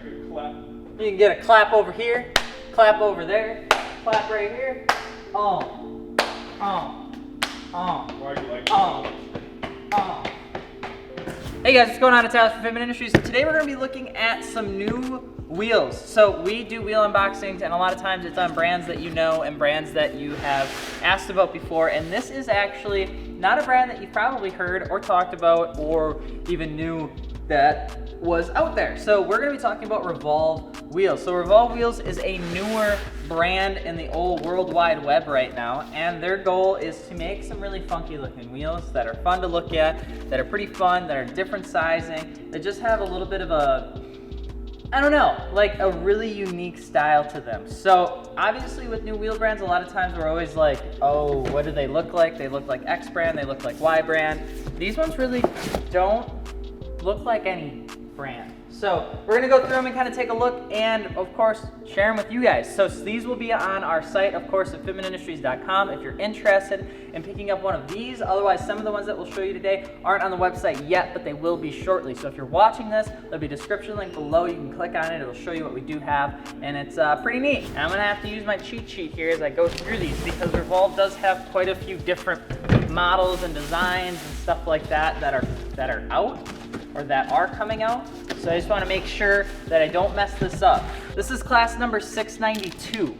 I get a clap. You can get a clap over here, clap over there, clap right here. Why do you like Hey guys, what's going on? It's Alex from Fitment Industries, and today we're going to be looking at some new wheels. So we do wheel unboxings, and a lot of times it's on brands that you know and brands that you have asked about before. And this is actually not a brand that you've probably heard or talked about or even knew that was out there. So we're going to be talking about Revolve Wheels. So Revolve Wheels is a newer brand in the old World Wide Web right now, and their goal is to make some really funky looking wheels that are fun to look at, that are pretty fun, that are different sizing, that just have a little bit of a, I don't know, like a really unique style to them. So obviously with new wheel brands, a lot of times we're always like, oh, what do they look like? They look like X brand, they look like Y brand. These ones really don't look like any brand. So we're gonna go through them and kind of take a look and of course share them with you guys. So these will be on our site, of course, at fitmentindustries.com if you're interested in picking up one of these. Otherwise, some of the ones that we'll show you today aren't on the website yet, but they will be shortly. So if you're watching this, there'll be a description link below. You can click on it, it'll show you what we do have, and it's pretty neat. And I'm gonna have to use my cheat sheet here as I go through these because Revolve does have quite a few different models and designs and stuff like that that are out or that are coming out. So I just want to make sure that I don't mess this up. This is class number 692.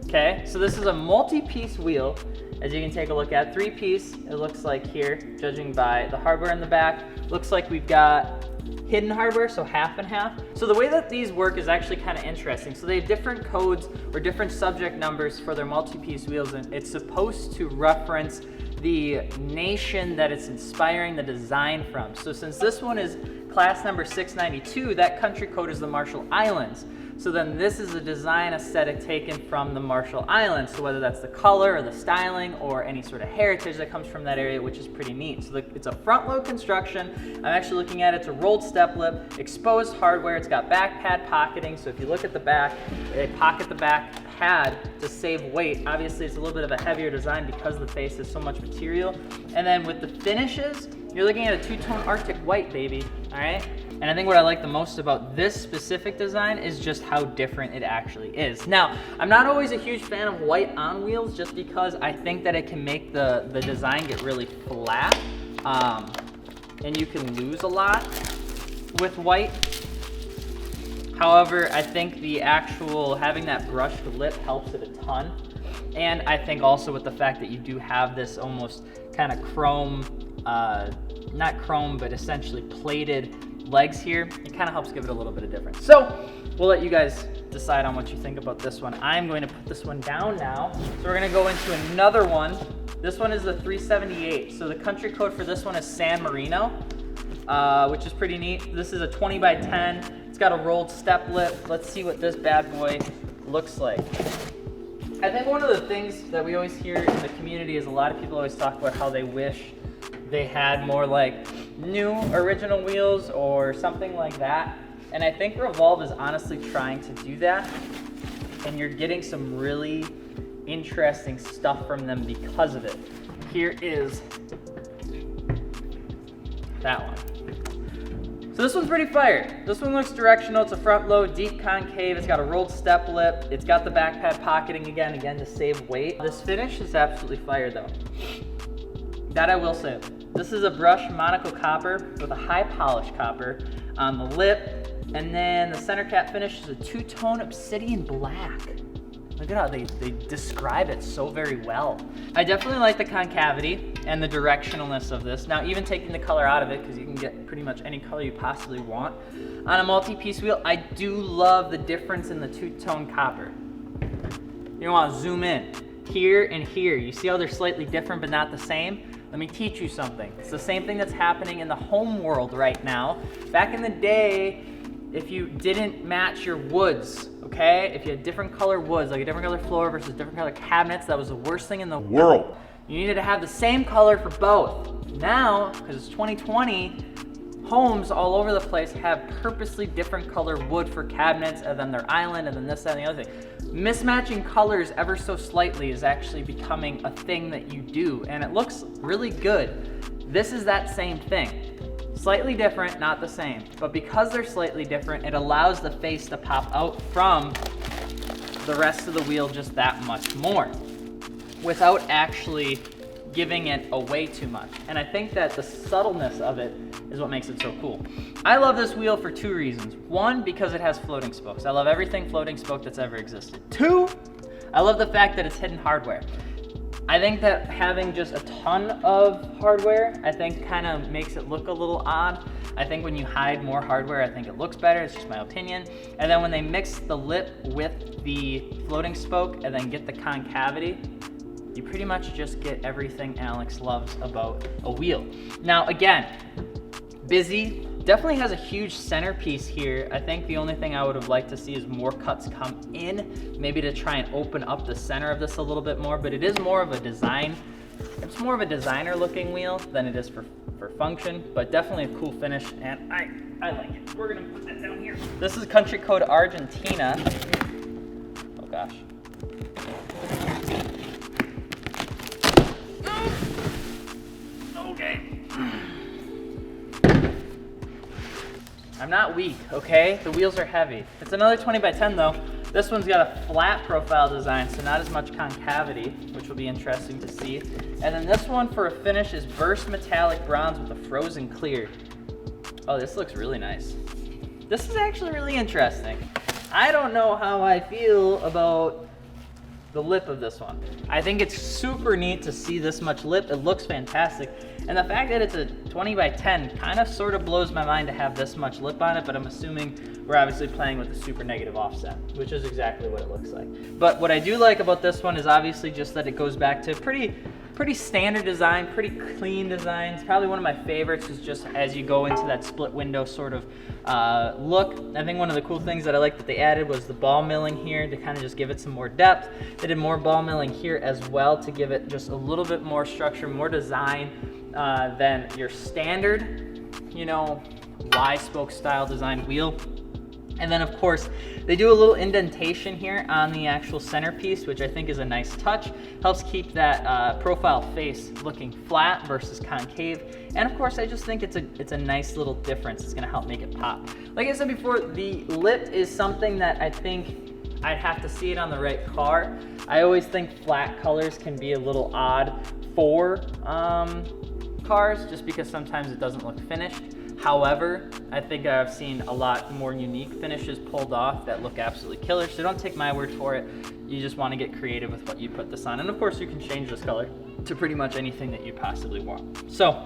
Okay, so this is a multi-piece wheel, as you can take a look at. 3-piece, it looks like here, judging by the hardware in the back. Looks like we've got hidden hardware, so half and half. So the way that these work is actually kind of interesting. So they have different codes or different subject numbers for their multi-piece wheels, and it's supposed to reference the nation that it's inspiring the design from. So since this one is class number 692, that country code is the Marshall Islands. So then this is a design aesthetic taken from the Marshall Islands. So whether that's the color or the styling or any sort of heritage that comes from that area, which is pretty neat. So it's a front load construction. I'm actually looking at it. It's a rolled step lip, exposed hardware. It's got back pad pocketing. So if you look at the back, they pocket the back pad to save weight. Obviously it's a little bit of a heavier design because the face has so much material. And then with the finishes, you're looking at a two-tone Arctic white, baby, all right? And I think what I like the most about this specific design is just how different it actually is. Now, I'm not always a huge fan of white on wheels just because I think that it can make the design get really flat, and you can lose a lot with white. However, I think the actual having that brushed lip helps it a ton. And I think also with the fact that you do have this almost kind of chrome, not chrome, but essentially plated legs here, it kind of helps give it a little bit of difference. So we'll let you guys decide on what you think about this one. I'm going to put this one down now. So we're going to go into another one. This one is the 378. So the country code for this one is San Marino, which is pretty neat. This is a 20 by 10. It's got a rolled step lip. Let's see what this bad boy looks like. I think one of the things that we always hear in the community is a lot of people always talk about how they wish they had more like new original wheels or something like that. And I think Revolve is honestly trying to do that. And you're getting some really interesting stuff from them because of it. Here is that one. So this one's pretty fire. This one looks directional. It's a front load, deep concave. It's got a rolled step lip. It's got the back pad pocketing again to save weight. This finish is absolutely fire though. That I will say. This is a brushed monocle copper with a high polish copper on the lip. And then the center cap finish is a two-tone obsidian black. Look at how they describe it so very well. I definitely like the concavity and the directionalness of this. Now, even taking the color out of it, because you can get pretty much any color you possibly want on a multi-piece wheel, I do love the difference in the two-tone copper. You want to zoom in here and here. You see how they're slightly different but not the same? Let me teach you something. It's the same thing that's happening in the home world right now. Back in the day, if you didn't match your woods, okay? If you had different color woods, like a different color floor versus different color cabinets, that was the worst thing in the world. You needed to have the same color for both. Now, because it's 2020, homes all over the place have purposely different color wood for cabinets, and then their island, and then this, that, and the other thing. Mismatching colors ever so slightly is actually becoming a thing that you do, and it looks really good. This is that same thing. Slightly different, not the same. But because they're slightly different, it allows the face to pop out from the rest of the wheel just that much more without actually giving it away too much. And I think that the subtleness of it is what makes it so cool. I love this wheel for 2 reasons. 1, because it has floating spokes. I love everything floating spoke that's ever existed. 2, I love the fact that it's hidden hardware. I think that having just a ton of hardware, I think kind of makes it look a little odd. I think when you hide more hardware, I think it looks better. It's just my opinion. And then when they mix the lip with the floating spoke and then get the concavity, you pretty much just get everything Alex loves about a wheel. Now again, busy, definitely has a huge centerpiece here. I think the only thing I would have liked to see is more cuts come in, maybe to try and open up the center of this a little bit more, but it is more of a design. It's more of a designer looking wheel than it is for function, but definitely a cool finish, and I like it. We're gonna put that down here. This is country code Argentina. Oh gosh. Okay. I'm not weak, okay? The wheels are heavy. It's another 20 by 10 though. This one's got a flat profile design, so not as much concavity, which will be interesting to see. And then this one for a finish is burst metallic bronze with a frozen clear. Oh, this looks really nice. This is actually really interesting. I don't know how I feel about the lip of this one. I think it's super neat to see this much lip. It looks fantastic. And the fact that it's a 20 by 10 kind of sort of blows my mind to have this much lip on it, but I'm assuming we're obviously playing with a super negative offset, which is exactly what it looks like. But what I do like about this one is obviously just that it goes back to pretty standard design, pretty clean design. It's probably one of my favorites is just as you go into that split window sort of look. I think one of the cool things that I like that they added was the ball milling here to kind of just give it some more depth. They did more ball milling here as well to give it just a little bit more structure, more design than your standard, you know, Y-spoke style design wheel. And then of course, they do a little indentation here on the actual centerpiece, which I think is a nice touch. Helps keep that profile face looking flat versus concave. And of course, I just think it's a nice little difference. It's gonna help make it pop. Like I said before, the lip is something that I think I'd have to see it on the right car. I always think flat colors can be a little odd for cars, just because sometimes it doesn't look finished. However, I think I've seen a lot more unique finishes pulled off that look absolutely killer, so don't take my word for it. You just want to get creative with what you put this on. And of course, you can change this color to pretty much anything that you possibly want. So,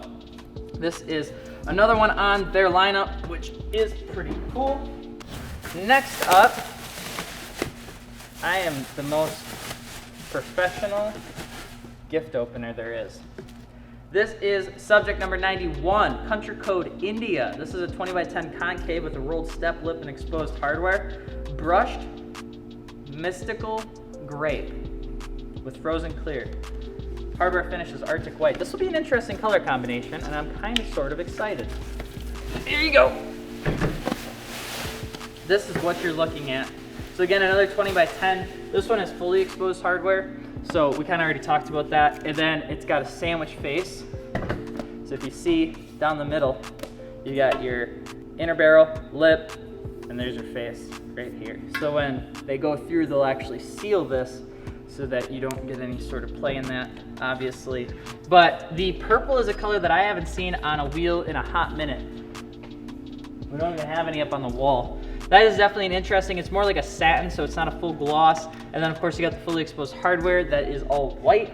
this is another one on their lineup, which is pretty cool. Next up, I am the most professional gift opener there is. This is subject number 91, country code India. This is a 20 by 10 concave with a rolled step lip and exposed hardware. Brushed mystical grape with frozen clear. Hardware finish is Arctic white. This will be an interesting color combination, and I'm kind of sort of excited. Here you go. This is what you're looking at. So again, another 20 by 10. This one is fully exposed hardware. So we kind of already talked about that. And then it's got a sandwich face. So if you see down the middle, you got your inner barrel, lip, and there's your face right here. So when they go through, they'll actually seal this so that you don't get any sort of play in that, obviously. But the purple is a color that I haven't seen on a wheel in a hot minute. We don't even have any up on the wall. That is definitely an interesting, it's more like a satin, so it's not a full gloss. And then of course you got the fully exposed hardware that is all white.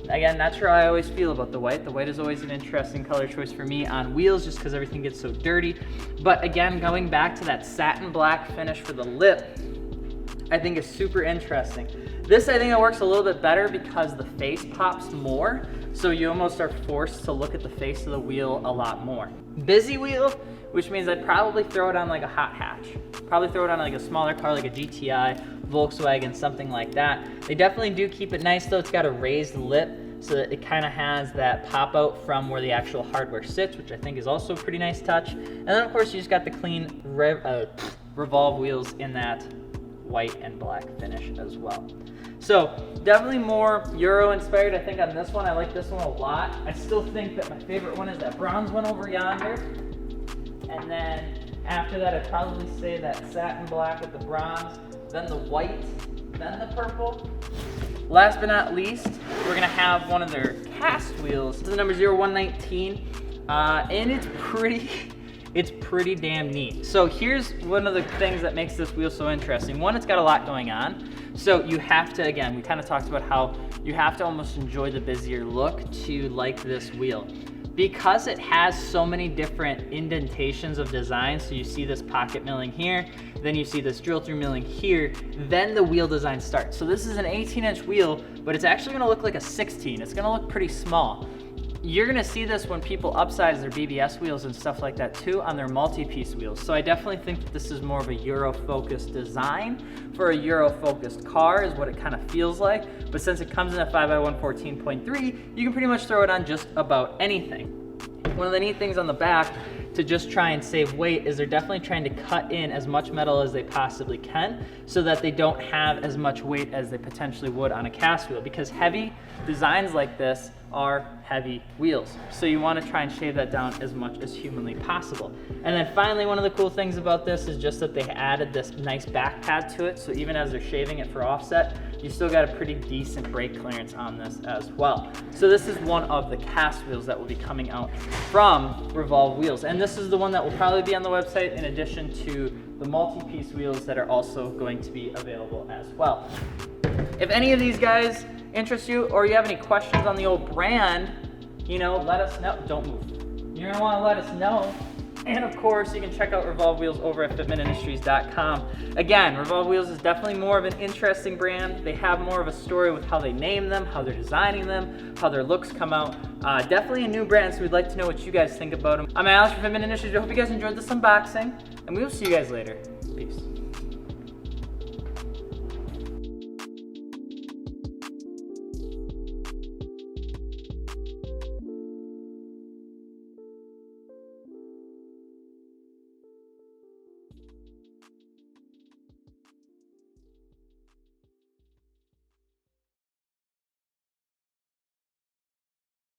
Again, not sure how I always feel about the white. The white is always an interesting color choice for me on wheels just because everything gets so dirty. But again, going back to that satin black finish for the lip, I think is super interesting. This, I think it works a little bit better because the face pops more, so you almost are forced to look at the face of the wheel a lot more. Busy wheel, which means I'd probably throw it on like a hot hatch. Probably throw it on like a smaller car like a GTI, Volkswagen, something like that. They definitely do keep it nice though. It's got a raised lip so that it kind of has that pop out from where the actual hardware sits, which I think is also a pretty nice touch. And then of course you just got the clean Revolve wheels in that white and black finish as well. So definitely more Euro inspired. I think on this one, I like this one a lot. I still think that my favorite one is that bronze one over yonder. And then after that, I'd probably say that satin black with the bronze, then the white, then the purple. Last but not least, we're gonna have one of their cast wheels. This is the number 0119, and it's pretty damn neat. So here's one of the things that makes this wheel so interesting. One, it's got a lot going on. So you have to, again, we kind of talked about how you have to almost enjoy the busier look to like this wheel. Because it has so many different indentations of design, so you see this pocket milling here, then you see this drill through milling here, then the wheel design starts. So this is an 18-inch wheel, but it's actually gonna look like a 16. It's gonna look pretty small. You're gonna see this when people upsize their BBS wheels and stuff like that too on their multi-piece wheels. So I definitely think that this is more of a Euro-focused design for a Euro-focused car is what it kind of feels like. But since it comes in a 5x114.3, you can pretty much throw it on just about anything. One of the neat things on the back to just try and save weight is they're definitely trying to cut in as much metal as they possibly can so that they don't have as much weight as they potentially would on a cast wheel, because heavy designs like this are heavy wheels. So you want to try and shave that down as much as humanly possible. And then finally, one of the cool things about this is just that they added this nice back pad to it. So even as they're shaving it for offset, you still got a pretty decent brake clearance on this as well. So this is one of the cast wheels that will be coming out from Revolve Wheels. And this is the one that will probably be on the website in addition to the multi-piece wheels that are also going to be available as well. If any of these guys interest you, or you have any questions on the old brand, you know, let us know. Don't move. You're gonna wanna let us know. And of course, you can check out Revolve Wheels over at fitmentindustries.com. Again, Revolve Wheels is definitely more of an interesting brand. They have more of a story with how they name them, how they're designing them, how their looks come out. Definitely a new brand, so we'd like to know what you guys think about them. I'm Alex from Fitment Industries. I hope you guys enjoyed this unboxing, and we will see you guys later. Peace.